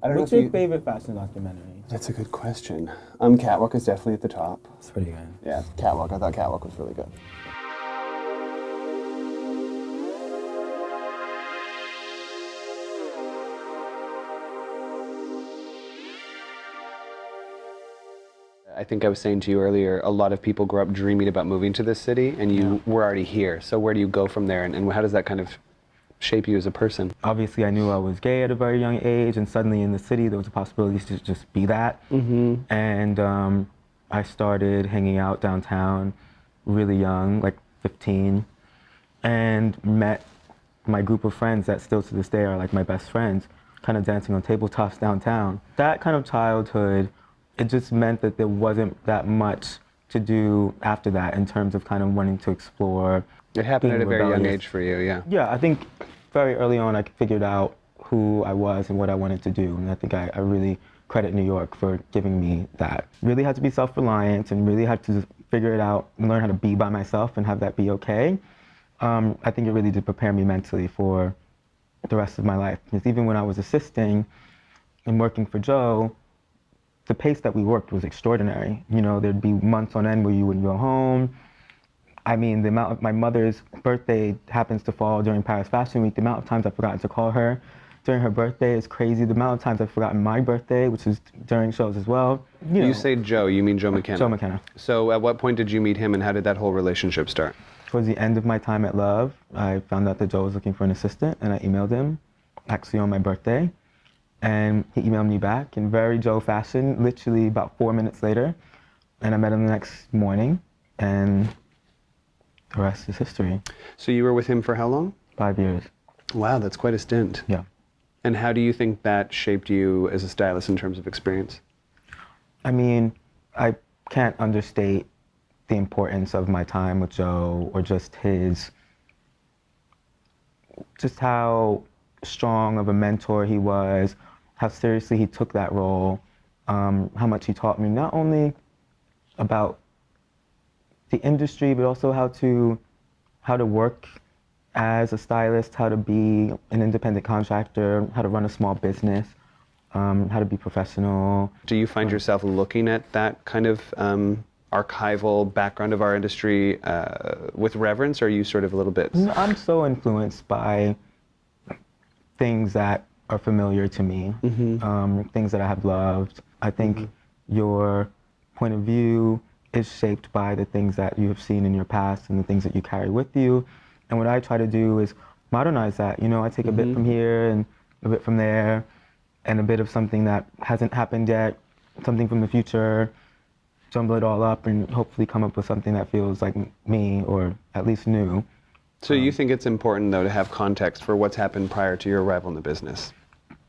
I don't know What's if your you... favorite fashion documentary? That's a good question. Catwalk is definitely at the top. It's pretty good. Yeah, Catwalk. I thought Catwalk was really good. I think I was saying to you earlier, a lot of people grow up dreaming about moving to this city, and you were already here. So where do you go from there, and how does that kind of shape you as a person? Obviously, I knew I was gay at a very young age, and suddenly in the city, there was a possibility to just be that. And I started hanging out downtown really young, like 15, and met my group of friends that still to this day are like my best friends, kind of dancing on tabletops downtown. That kind of childhood, it just meant that there wasn't that much to do after that in terms of kind of wanting to explore. It happened at a very young rebellious. age for you, yeah. Yeah, I think very early on I figured out who I was and what I wanted to do, and I think I really credit New York for giving me that. Really had to be self-reliant and really had to just figure it out and learn how to be by myself and have that be okay. I think it really did prepare me mentally for the rest of my life. Because even when I was assisting and working for Joe, the pace that we worked was extraordinary. You know, there'd be months on end where you wouldn't go home. I mean, the amount of my mother's birthday happens to fall during Paris Fashion Week. The amount of times I've forgotten to call her during her birthday is crazy. The amount of times I've forgotten my birthday, which is during shows as well. You say Joe, you mean Joe McKenna? Joe McKenna. So at what point did you meet him, and how did that whole relationship start? Towards the end of my time at Love, I found out that Joe was looking for an assistant, and I emailed him, actually on my birthday. And he emailed me back in very Joe fashion, literally about 4 minutes later. And I met him the next morning, and the rest is history. So you were with him for how long? 5 years. Wow, that's quite a stint. Yeah. And how do you think that shaped you as a stylist in terms of experience? I mean, I can't understate the importance of my time with Joe, or just how strong of a mentor he was, how seriously he took that role, how much he taught me not only about the industry, but also how to work as a stylist, how to be an independent contractor, how to run a small business, how to be professional. Do you find yourself looking at that kind of archival background of our industry with reverence, or are you sort of a little bit? No, I'm so influenced by things that are familiar to me, things that I have loved. I think your point of view is shaped by the things that you have seen in your past and the things that you carry with you. And what I try to do is modernize that. You know, I take a bit from here and a bit from there, and a bit of something that hasn't happened yet, something from the future, jumble it all up and hopefully come up with something that feels like me, or at least new. So you think it's important, though, to have context for what's happened prior to your arrival in the business?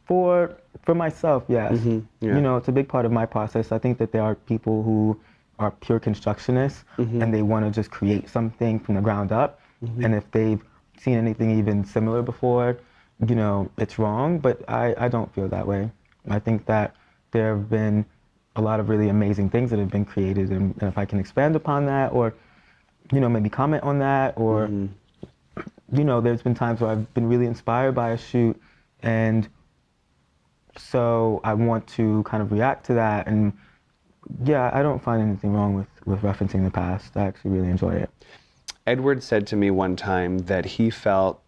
For myself, yes. Yeah. You know, it's a big part of my process. I think that there are people who are pure constructionists, and they want to just create something from the ground up. And if they've seen anything even similar before, you know, it's wrong. But I don't feel that way. I think that there have been a lot of really amazing things that have been created, and if I can expand upon that, or, you know, maybe comment on that, or, you know, there's been times where I've been really inspired by a shoot, and so I want to kind of react to that. And yeah, I don't find anything wrong with referencing the past. I actually really enjoy it. Edward said to me one time that he felt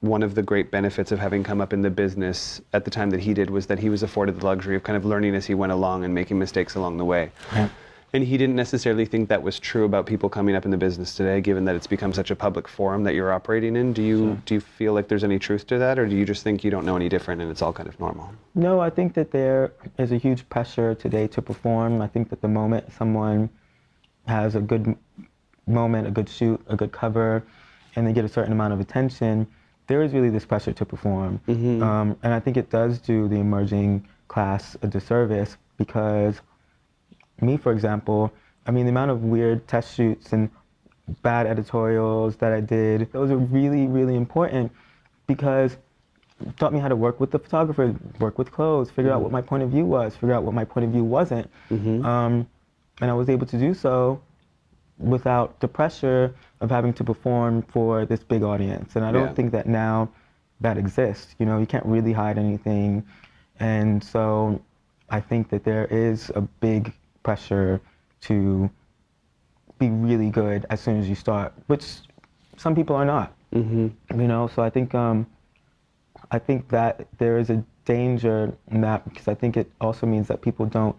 one of the great benefits of having come up in the business at the time that he did was that he was afforded the luxury of kind of learning as he went along and making mistakes along the way. Yeah. And he didn't necessarily think that was true about people coming up in the business today, given that it's become such a public forum that you're operating in. Do you feel like there's any truth to that, or do you just think you don't know any different and it's all kind of normal? No, I think that there is a huge pressure today to perform. I think that the moment someone has a good moment, a good shoot, a good cover, and they get a certain amount of attention, there is really this pressure to perform. And I think it does do the emerging class a disservice, because me, for example, I mean, the amount of weird test shoots and bad editorials that I did, those are really, really important, because it taught me how to work with the photographer, work with clothes, figure out what my point of view was, figure out what my point of view wasn't. And I was able to do so without the pressure of having to perform for this big audience. And I don't think that now that exists. You know, you can't really hide anything. And so I think that there is a big pressure to be really good as soon as you start, which some people are not. You know, so I think that there is a danger in that, because I think it also means that people don't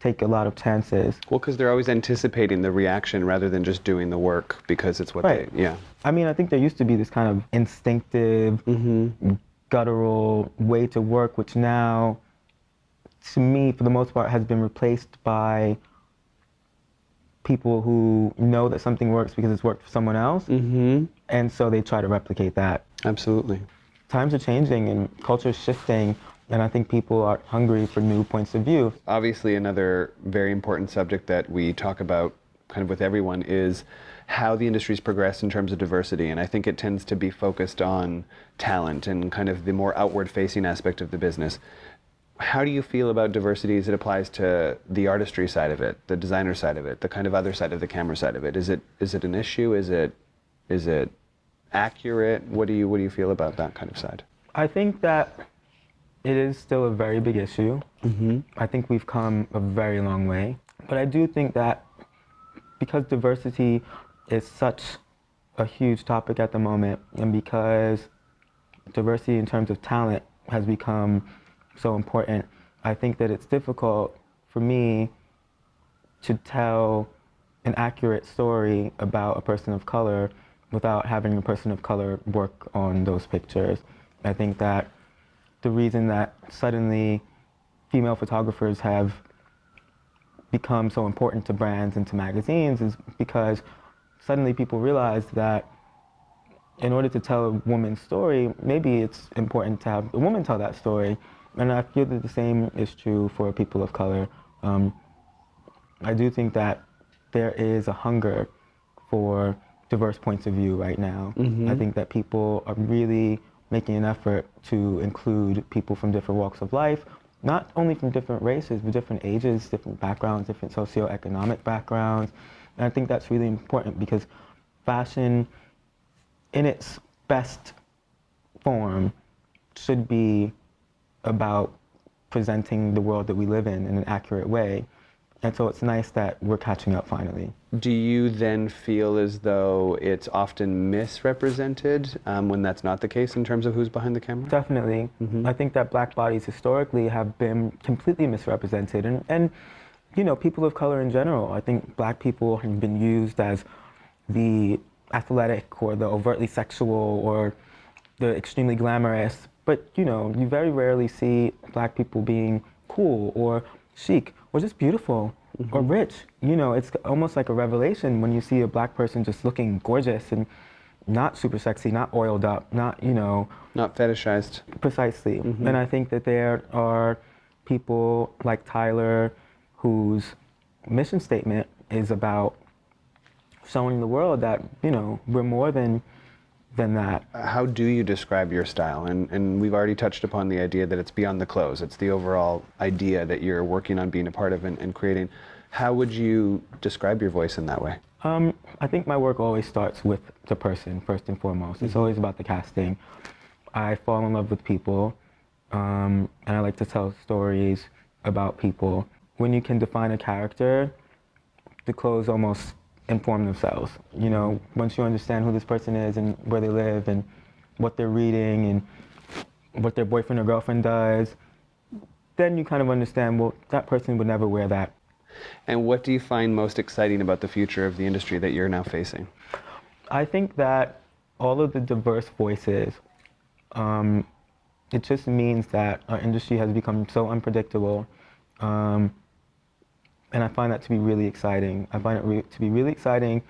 take a lot of chances. Well, because they're always anticipating the reaction rather than just doing the work because it's what Right. they, yeah. I mean, I think there used to be this kind of instinctive, guttural way to work, which now, to me, for the most part, has been replaced by people who know that something works because it's worked for someone else, and so they try to replicate that. Absolutely. Times are changing and culture's shifting, and I think people are hungry for new points of view. Obviously, another very important subject that we talk about kind of with everyone is how the industry's progressed in terms of diversity, and I think it tends to be focused on talent and kind of the more outward-facing aspect of the business. How do you feel about diversity as it applies to the artistry side of it, the designer side of it, the kind of other side of the camera side of it? Is it an issue? Is it accurate? What do you feel about that kind of side? I think that it is still a very big issue. I think we've come a very long way. But I do think that because diversity is such a huge topic at the moment, and because diversity in terms of talent has become so important, I think that it's difficult for me to tell an accurate story about a person of color without having a person of color work on those pictures. I think that the reason that suddenly female photographers have become so important to brands and to magazines is because suddenly people realize that in order to tell a woman's story, maybe it's important to have a woman tell that story. And I feel that the same is true for people of color. I do think that there is a hunger for diverse points of view right now. I think that people are really making an effort to include people from different walks of life, not only from different races, but different ages, different backgrounds, different socioeconomic backgrounds. And I think that's really important because fashion, in its best form, should be about presenting the world that we live in an accurate way. And so it's nice that we're catching up finally. Do you then feel as though it's often misrepresented when that's not the case in terms of who's behind the camera? Definitely. I think that black bodies historically have been completely misrepresented. And you know, people of color in general, I think black people have been used as the athletic or the overtly sexual or the extremely glamorous. But you know, you very rarely see black people being cool or chic or just beautiful or rich. You know, it's almost like a revelation when you see a black person just looking gorgeous and not super sexy, not oiled up, not, you know. Not fetishized. Precisely. And I think that there are people like Tyler whose mission statement is about showing the world that, you know, we're more than that. How do you describe your style? And we've already touched upon the idea that it's beyond the clothes. It's the overall idea that you're working on being a part of and creating. How would you describe your voice in that way? I think my work always starts with the person, first and foremost. It's always about the casting. I fall in love with people, and I like to tell stories about people. When you can define a character, the clothes almost inform themselves. You know, once you understand who this person is and where they live and what they're reading and what their boyfriend or girlfriend does, then you kind of understand, well, that person would never wear that. And what do you find most exciting about the future of the industry that you're now facing? I think that all of the diverse voices, it just means that our industry has become so unpredictable. And I find that to be really exciting. I find it to be really exciting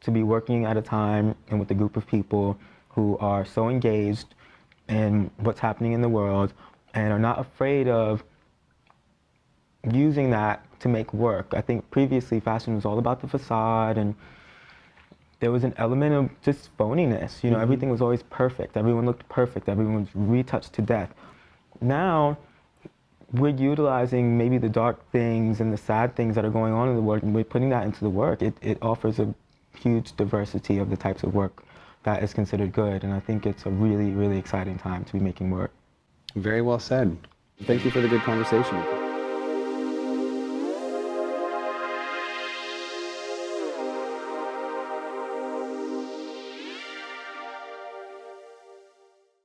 to be working at a time and with a group of people who are so engaged in what's happening in the world and are not afraid of using that to make work. I think previously fashion was all about the facade and there was an element of just phoniness. You know, everything was always perfect. Everyone looked perfect. Everyone was retouched to death. Now, we're utilizing maybe the dark things and the sad things that are going on in the world, and we're putting that into the work. It offers a huge diversity of the types of work that is considered good, and I think it's a really, really exciting time to be making work. Very well said. Thank you for the good conversation.